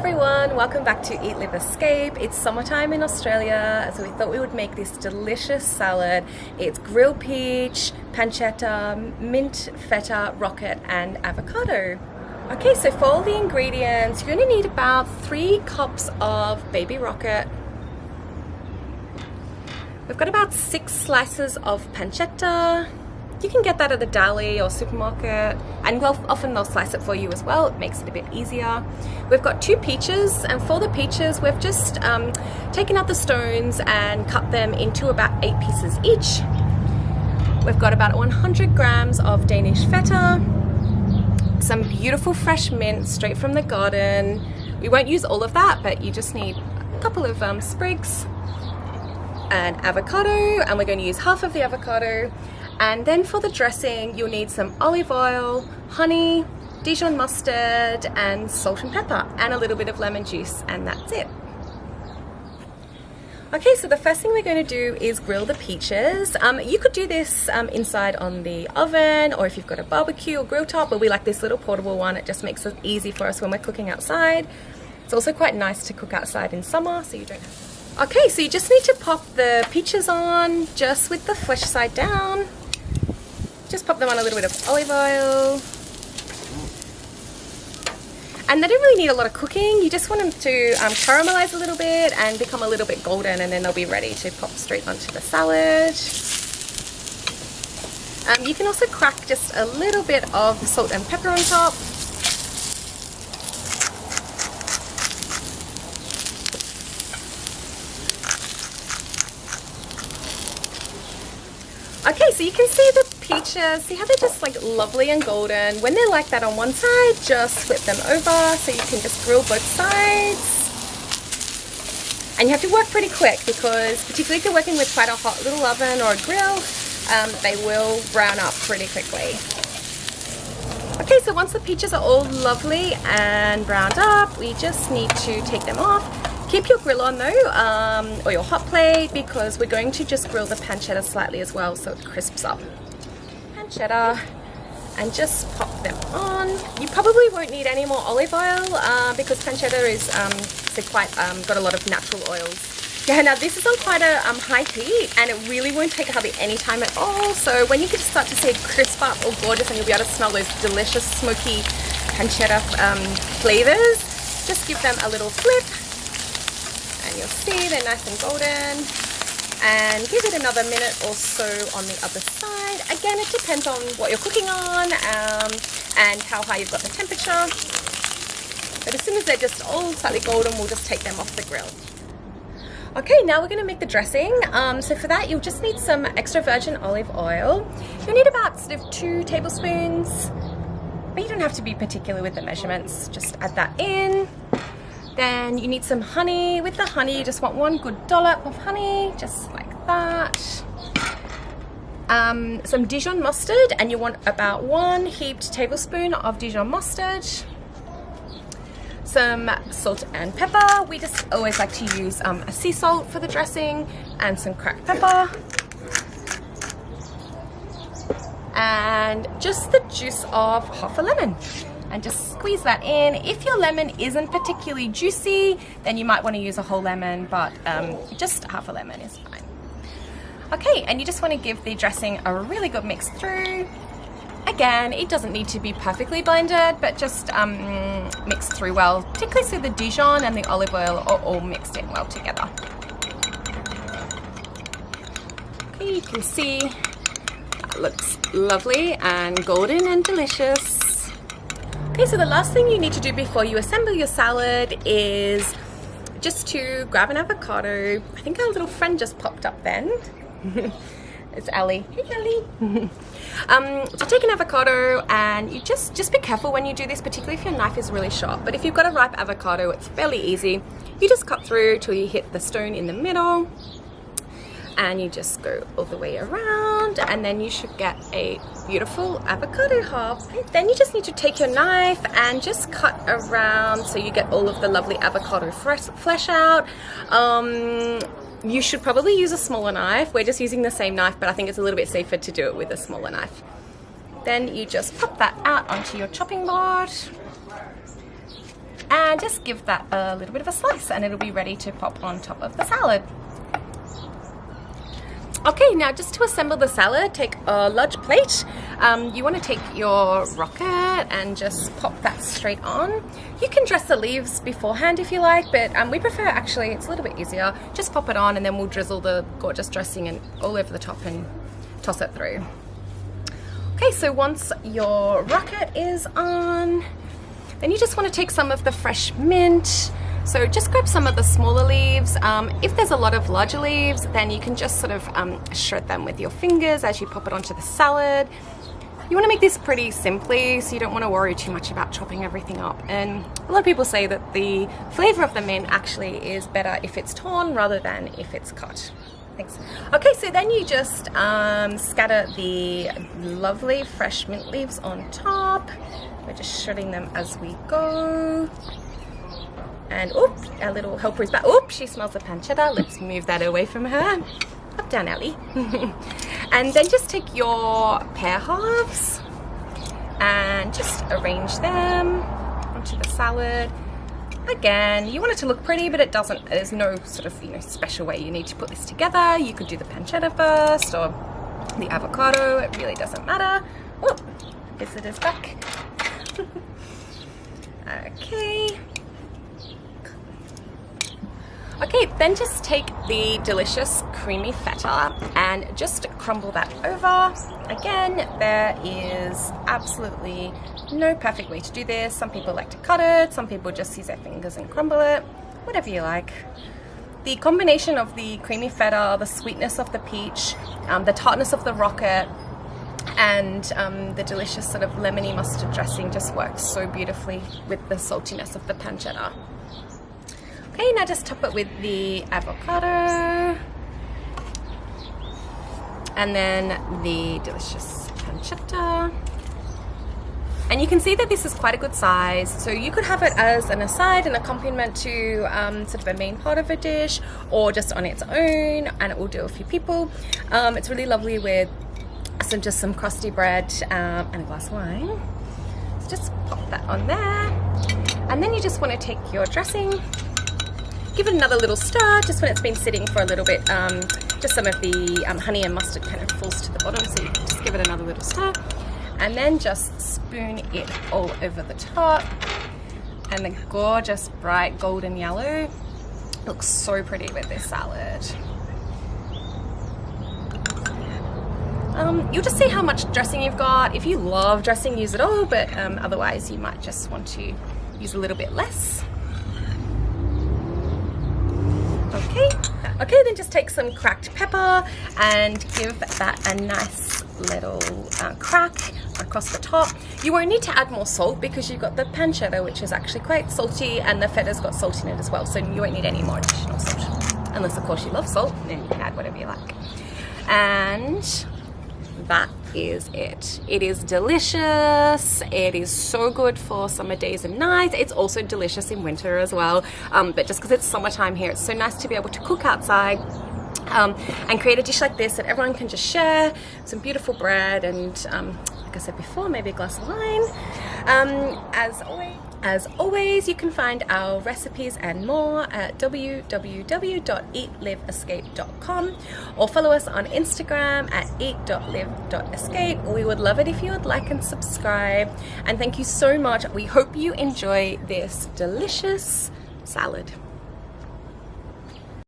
everyone, welcome back to Eat.Live.Escape. It's summertime in Australia, so we thought we would make this delicious salad. It's grilled peach, pancetta, mint, feta, rocket and avocado. Okay, so for all the ingredients, you're going to need about 3 cups of baby rocket. We've got about 6 slices of pancetta. You can get that at the deli or supermarket, and often they'll slice it for you as well. It makes it a bit easier. We've got 2 peaches, and for the peaches we've just taken out the stones and cut them into about 8 pieces each. We've got about 100 grams of Danish feta, some beautiful fresh mint straight from the garden. We won't use all of that, but you just need a couple of sprigs, and avocado, and we're going to use half of the avocado. And then for the dressing, you'll need some olive oil, honey, Dijon mustard, and salt and pepper, and a little bit of lemon juice, and that's it. Okay, so the first thing we're going to do is grill the peaches. You could do this inside on the oven, or if you've got a barbecue or grill top, but we like this little portable one. It just makes it easy for us when we're cooking outside. It's also quite nice to cook outside in summer, so you don't have to. Okay, so you just need to pop the peaches on just with the flesh side down. Just pop them on a little bit of olive oil. And they don't really need a lot of cooking. You just want them to caramelize a little bit and become a little bit golden, and then they'll be ready to pop straight onto the salad. You can also crack just a little bit of salt and pepper on top. Okay, so you can see the peaches, see how they're just like lovely and golden. When they're like that on one side, just flip them over so you can just grill both sides. And you have to work pretty quick, because particularly if you're working with quite a hot little oven or a grill, they will brown up pretty quickly. Okay, so once the peaches are all lovely and browned up, we just need to take them off. Keep your grill on though, or your hot plate, because we're going to just grill the pancetta slightly as well so it crisps up. Pancetta, and just pop them on. You probably won't need any more olive oil because pancetta is got a lot of natural oils. Yeah, now this is on quite a high heat, and it really won't take hardly any time at all. So when you can start to see it crisp up or gorgeous, and you'll be able to smell those delicious smoky pancetta flavors, just give them a little flip. And you'll see they're nice and golden, and give it another minute or so on the other side. Again, it depends on what you're cooking on and how high you've got the temperature, but as soon as they're just all slightly golden, we'll just take them off the grill. Okay, now we're going to make the dressing. So for that, you'll just need some extra virgin olive oil. You'll need about sort of 2 tablespoons, but you don't have to be particular with the measurements, just add that in. Then you need some honey. With the honey, you just want 1 good dollop of honey, just like that. Some Dijon mustard, and you want about 1 heaped tablespoon of Dijon mustard. Some salt and pepper. We just always like to use a sea salt for the dressing, and some cracked pepper. And just the juice of half a lemon. And just squeeze that in. If your lemon isn't particularly juicy, then you might want to use a whole lemon, but just half a lemon is fine. Okay, and you just want to give the dressing a really good mix through. Again, it doesn't need to be perfectly blended, but just mix through well, particularly so the Dijon and the olive oil are all mixed in well together. Okay, you can see that looks lovely and golden and delicious. Okay, so the last thing you need to do before you assemble your salad is just to grab an avocado. I think our little friend just popped up then. It's Ellie. Hey, Ellie. So take an avocado, and you just be careful when you do this, particularly if your knife is really sharp. But if you've got a ripe avocado, it's fairly easy. You just cut through till you hit the stone in the middle, and you just go all the way around, and then you should get a beautiful avocado half. Then you just need to take your knife and just cut around so you get all of the lovely avocado flesh out. You should probably use a smaller knife. We're just using the same knife, but I think it's a little bit safer to do it with a smaller knife. Then you just pop that out onto your chopping board. and just give that a little bit of a slice and it'll be ready to pop on top of the salad. Okay, now just to assemble the salad, take a large plate. You want to take your rocket and just pop that straight on. You can dress the leaves beforehand if you like, but we prefer, actually, it's a little bit easier. Just pop it on and then we'll drizzle the gorgeous dressing and all over the top and toss it through. Okay, so once your rocket is on, then you just want to take some of the fresh mint. So just grab some of the smaller leaves. If there's a lot of larger leaves, then you can just sort of shred them with your fingers as you pop it onto the salad. You want to make this pretty simply, so you don't want to worry too much about chopping everything up. And a lot of people say that the flavor of the mint actually is better if it's torn rather than if it's cut. Thanks. Okay, so then you just scatter the lovely fresh mint leaves on top. We're just shredding them as we go. And oops, our little helper is back. Oops, she smells the pancetta. Let's move that away from her. Up, down, Ellie. And then just take your pear halves and just arrange them onto the salad. Again, you want it to look pretty, but it doesn't. There's no sort of, special way you need to put this together. You could do the pancetta first or the avocado. It really doesn't matter. Oh, visitor's back. Okay. Okay, then just take the delicious creamy feta and just crumble that over. Again, there is absolutely no perfect way to do this. Some people like to cut it, some people just use their fingers and crumble it, whatever you like. The combination of the creamy feta, the sweetness of the peach, the tartness of the rocket, and the delicious sort of lemony mustard dressing just works so beautifully with the saltiness of the pancetta. Okay, now just top it with the avocado and then the delicious pancetta. And you can see that this is quite a good size, so you could have it as an aside, an accompaniment to sort of a main part of a dish, or just on its own, and it will do a few people. It's really lovely with just some crusty bread and a glass of wine. So just pop that on there, and then you just want to take your dressing. Give it another little stir just when it's been sitting for a little bit. Just some of the honey and mustard kind of falls to the bottom, so you can just give it another little stir. And then just spoon it all over the top. And the gorgeous bright golden yellow looks so pretty with this salad. You'll just see how much dressing you've got. If you love dressing, use it all, but otherwise you might just want to use a little bit less. Okay, then just take some cracked pepper and give that a nice little crack across the top. You won't need to add more salt because you've got the pancetta, which is actually quite salty, and the feta's got salt in it as well, so you won't need any more additional salt. Unless, of course, you love salt, then you can add whatever you like. And that is it. It is delicious. It is so good for summer days and nights. It's also delicious in winter as well, but just because it's summertime here, it's so nice to be able to cook outside and create a dish like this that everyone can just share. Some beautiful bread and like I said before, maybe a glass of wine. As always, you can find our recipes and more at www.Eat.Live.Escape.com or follow us on Instagram at Eat.Live.Escape. We would love it if you would like and subscribe. And thank you so much. We hope you enjoy this delicious salad.